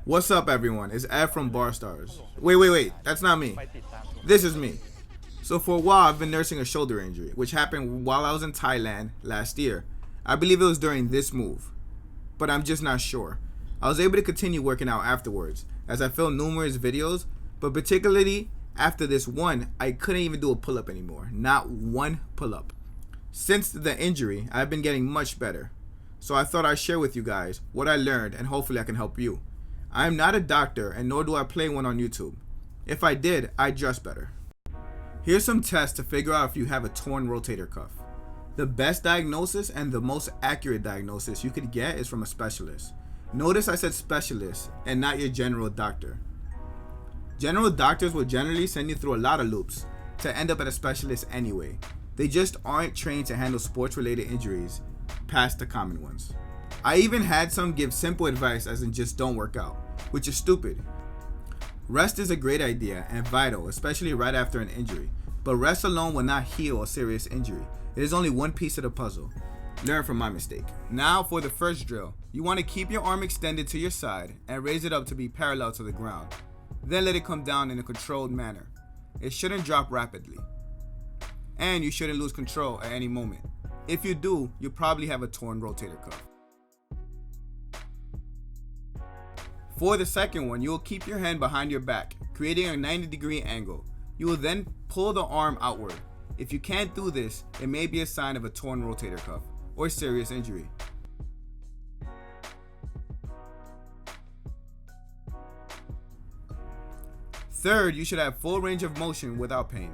What's up, everyone? It's Ed from Bar Stars. Wait. That's not me. This is me. So for a while, I've been nursing a shoulder injury, which happened while I was in Thailand last year. I believe it was during this move, but I'm just not sure. I was able to continue working out afterwards, as I filmed numerous videos, but particularly after this one, I couldn't even do a pull-up anymore. Not one pull-up. Since the injury, I've been getting much better. So I thought I'd share with you guys what I learned, and hopefully I can help you. I am not a doctor, and nor do I play one on YouTube. If I did, I'd dress better. Here's some tests to figure out if you have a torn rotator cuff. The best diagnosis and the most accurate diagnosis you could get is from a specialist. Notice I said specialist and not your general doctor. General doctors will generally send you through a lot of loops to end up at a specialist anyway. They just aren't trained to handle sports-related injuries past the common ones. I even had some give simple advice as in just don't work out, which is stupid. Rest is a great idea and vital, especially right after an injury, but rest alone will not heal a serious injury. It is only one piece of the puzzle. Learn from my mistake. Now for the first drill. You want to keep your arm extended to your side and raise it up to be parallel to the ground. Then let it come down in a controlled manner. It shouldn't drop rapidly. And you shouldn't lose control at any moment. If you do, you probably have a torn rotator cuff. For the second one, you will keep your hand behind your back, creating a 90-degree angle. You will then pull the arm outward. If you can't do this, it may be a sign of a torn rotator cuff or serious injury. Third, you should have full range of motion without pain.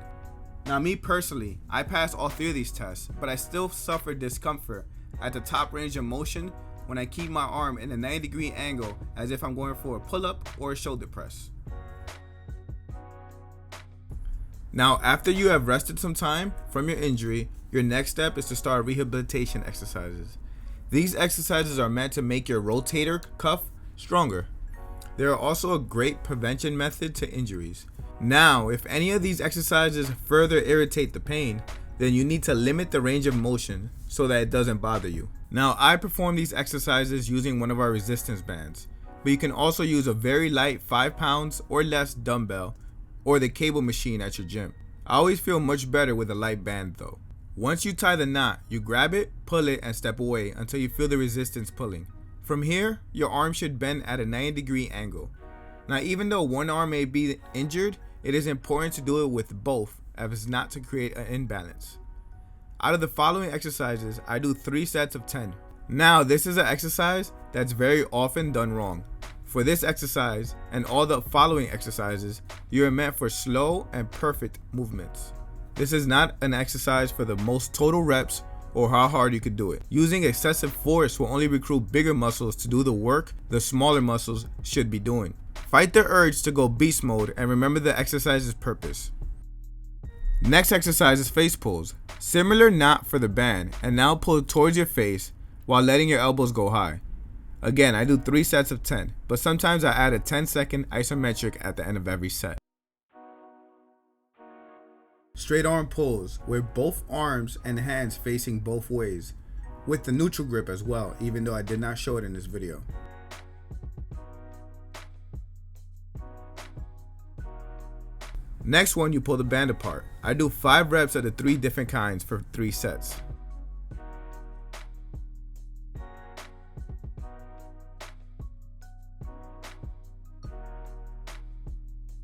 Now me personally, I passed all three of these tests, but I still suffer discomfort at the top range of motion when I keep my arm in a 90-degree angle as if I'm going for a pull-up or a shoulder press. Now, after you have rested some time from your injury, your next step is to start rehabilitation exercises. These exercises are meant to make your rotator cuff stronger. They are also a great prevention method to injuries. Now, if any of these exercises further irritate the pain, then you need to limit the range of motion so that it doesn't bother you. Now, I perform these exercises using one of our resistance bands, but you can also use a very light 5 pounds or less dumbbell or the cable machine at your gym. I always feel much better with a light band though. Once you tie the knot, you grab it, pull it, and step away until you feel the resistance pulling. From here, your arm should bend at a 90-degree angle. Now, even though one arm may be injured, it is important to do it with both as not to create an imbalance. Out of the following exercises, I do 3 sets of 10. Now, this is an exercise that's very often done wrong. For this exercise and all the following exercises, you are meant for slow and perfect movements. This is not an exercise for the most total reps or how hard you could do it. Using excessive force will only recruit bigger muscles to do the work the smaller muscles should be doing. Fight the urge to go beast mode and remember the exercise's purpose. Next exercise is face pulls. Similar knot for the band, and now pull towards your face while letting your elbows go high. Again, I do 3 sets of 10, but sometimes I add a 10-second isometric at the end of every set. Straight arm pulls, with both arms and hands facing both ways, with the neutral grip as well, even though I did not show it in this video. Next one, you pull the band apart. I do 5 reps of the 3 different kinds for 3 sets.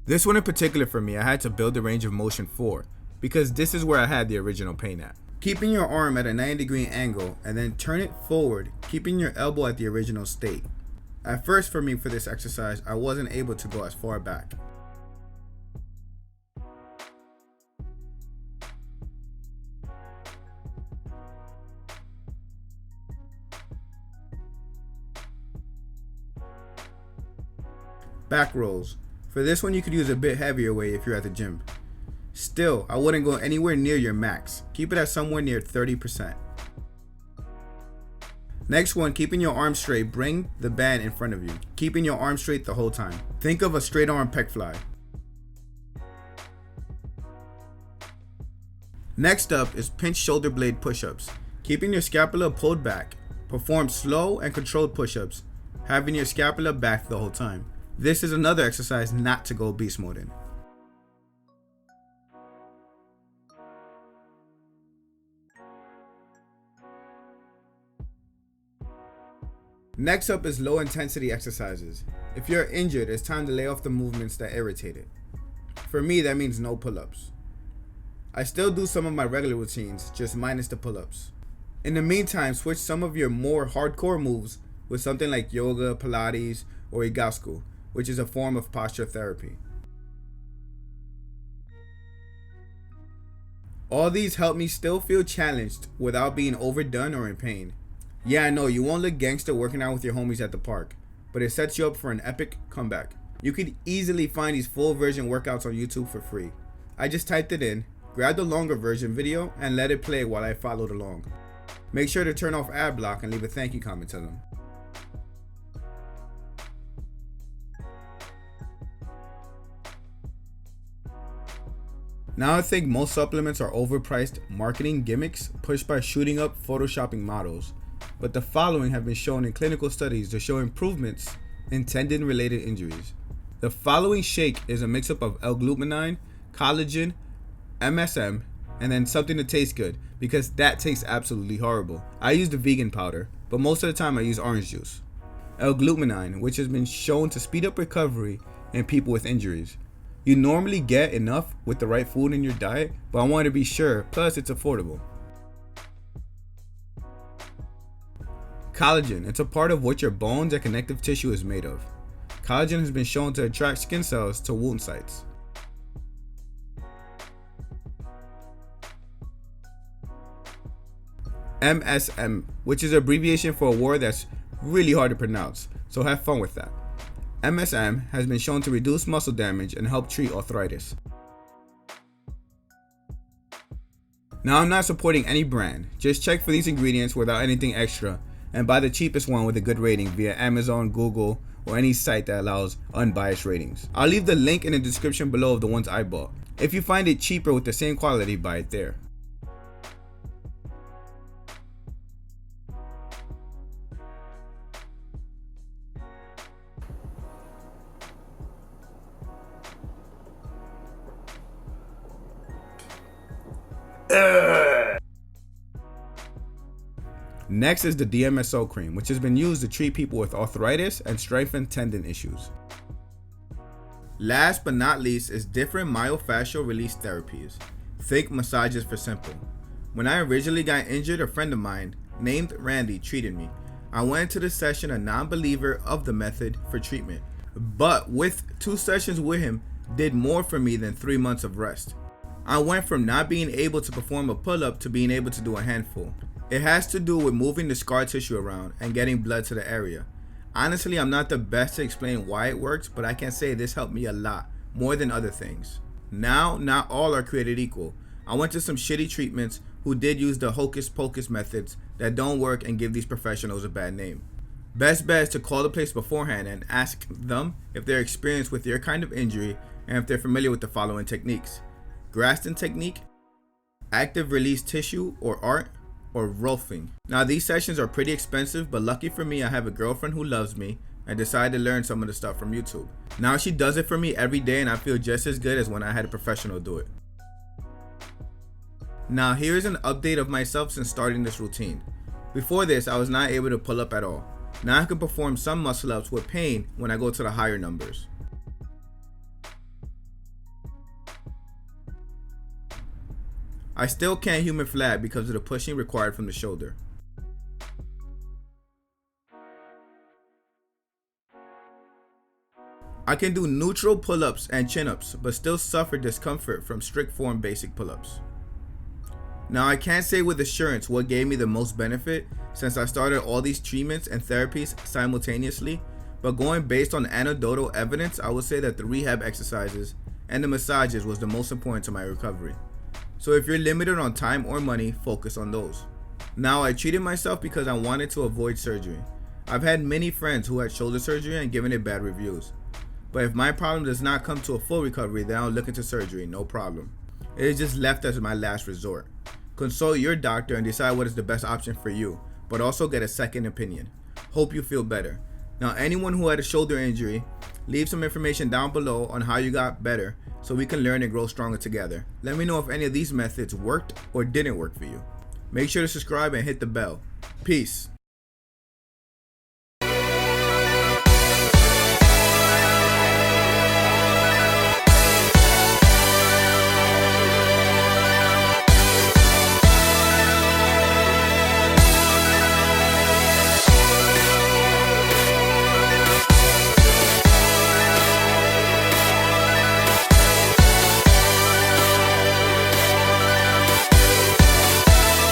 This one in particular for me, I had to build the range of motion for, because this is where I had the original pain at. Keeping your arm at a 90-degree angle and then turn it forward, keeping your elbow at the original state. At first for me for this exercise, I wasn't able to go as far back. Back rolls. For this one, you could use a bit heavier weight if you're at the gym. Still, I wouldn't go anywhere near your max. Keep it at somewhere near 30%. Next one, keeping your arm straight, bring the band in front of you. Keeping your arm straight the whole time. Think of a straight arm pec fly. Next up is pinch shoulder blade push-ups. Keeping your scapula pulled back. Perform slow and controlled push-ups, having your scapula back the whole time. This is another exercise not to go beast mode in. Next up is low intensity exercises. If you're injured, it's time to lay off the movements that irritate it. For me, that means no pull-ups. I still do some of my regular routines, just minus the pull-ups. In the meantime, switch some of your more hardcore moves with something like yoga, Pilates, or Igasku, which is a form of posture therapy. All these help me still feel challenged without being overdone or in pain. Yeah, I know you won't look gangster working out with your homies at the park, but it sets you up for an epic comeback. You could easily find these full version workouts on YouTube for free. I just typed it in, grabbed the longer version video, and let it play while I followed along. Make sure to turn off ad block and leave a thank you comment to them. Now I think most supplements are overpriced marketing gimmicks pushed by shooting up photoshopping models, but the following have been shown in clinical studies to show improvements in tendon-related injuries. The following shake is a mix-up of L-glutamine, collagen, MSM, and then something to taste good, because that tastes absolutely horrible. I use the vegan powder, but most of the time I use orange juice. L-glutamine, which has been shown to speed up recovery in people with injuries. You normally get enough with the right food in your diet, but I want to be sure, plus it's affordable. Collagen, it's a part of what your bones and connective tissue is made of. Collagen has been shown to attract skin cells to wound sites. MSM, which is an abbreviation for a word that's really hard to pronounce, so have fun with that. MSM has been shown to reduce muscle damage and help treat arthritis. Now I'm not supporting any brand, just check for these ingredients without anything extra and buy the cheapest one with a good rating via Amazon, Google, or any site that allows unbiased ratings. I'll leave the link in the description below of the ones I bought. If you find it cheaper with the same quality, buy it there. Next is the DMSO cream, which has been used to treat people with arthritis and strengthen tendon issues. Last but not least is different myofascial release therapies. Think massages for simple. When I originally got injured, a friend of mine named Randy treated me. I went into the session a non-believer of the method for treatment, but with 2 sessions with him, did more for me than 3 months of rest. I went from not being able to perform a pull-up to being able to do a handful. It has to do with moving the scar tissue around and getting blood to the area. Honestly, I'm not the best to explain why it works, but I can say this helped me a lot, more than other things. Now, not all are created equal. I went to some shitty treatments who did use the hocus pocus methods that don't work and give these professionals a bad name. Best bet is to call the place beforehand and ask them if they're experienced with your kind of injury and if they're familiar with the following techniques: Graston technique, active release tissue or art, or rolfing. Now these sessions are pretty expensive, but lucky for me I have a girlfriend who loves me and decided to learn some of the stuff from YouTube. Now she does it for me every day and I feel just as good as when I had a professional do it. Now here's an update of myself since starting this routine. Before this I was not able to pull up at all. Now I can perform some muscle ups with pain when I go to the higher numbers. I still can't human flat because of the pushing required from the shoulder. I can do neutral pull-ups and chin-ups, but still suffer discomfort from strict form basic pull-ups. Now I can't say with assurance what gave me the most benefit since I started all these treatments and therapies simultaneously, but going based on anecdotal evidence, I would say that the rehab exercises and the massages was the most important to my recovery. So if you're limited on time or money, focus on those. Now I treated myself because I wanted to avoid surgery. I've had many friends who had shoulder surgery and given it bad reviews. But if my problem does not come to a full recovery, then I'll look into surgery, no problem. It is just left as my last resort. Consult your doctor and decide what is the best option for you, but also get a second opinion. Hope you feel better. Now anyone who had a shoulder injury Leave some information down below on how you got better so we can learn and grow stronger together. Let me know if any of these methods worked or didn't work for you. Make sure to subscribe and hit the bell. Peace.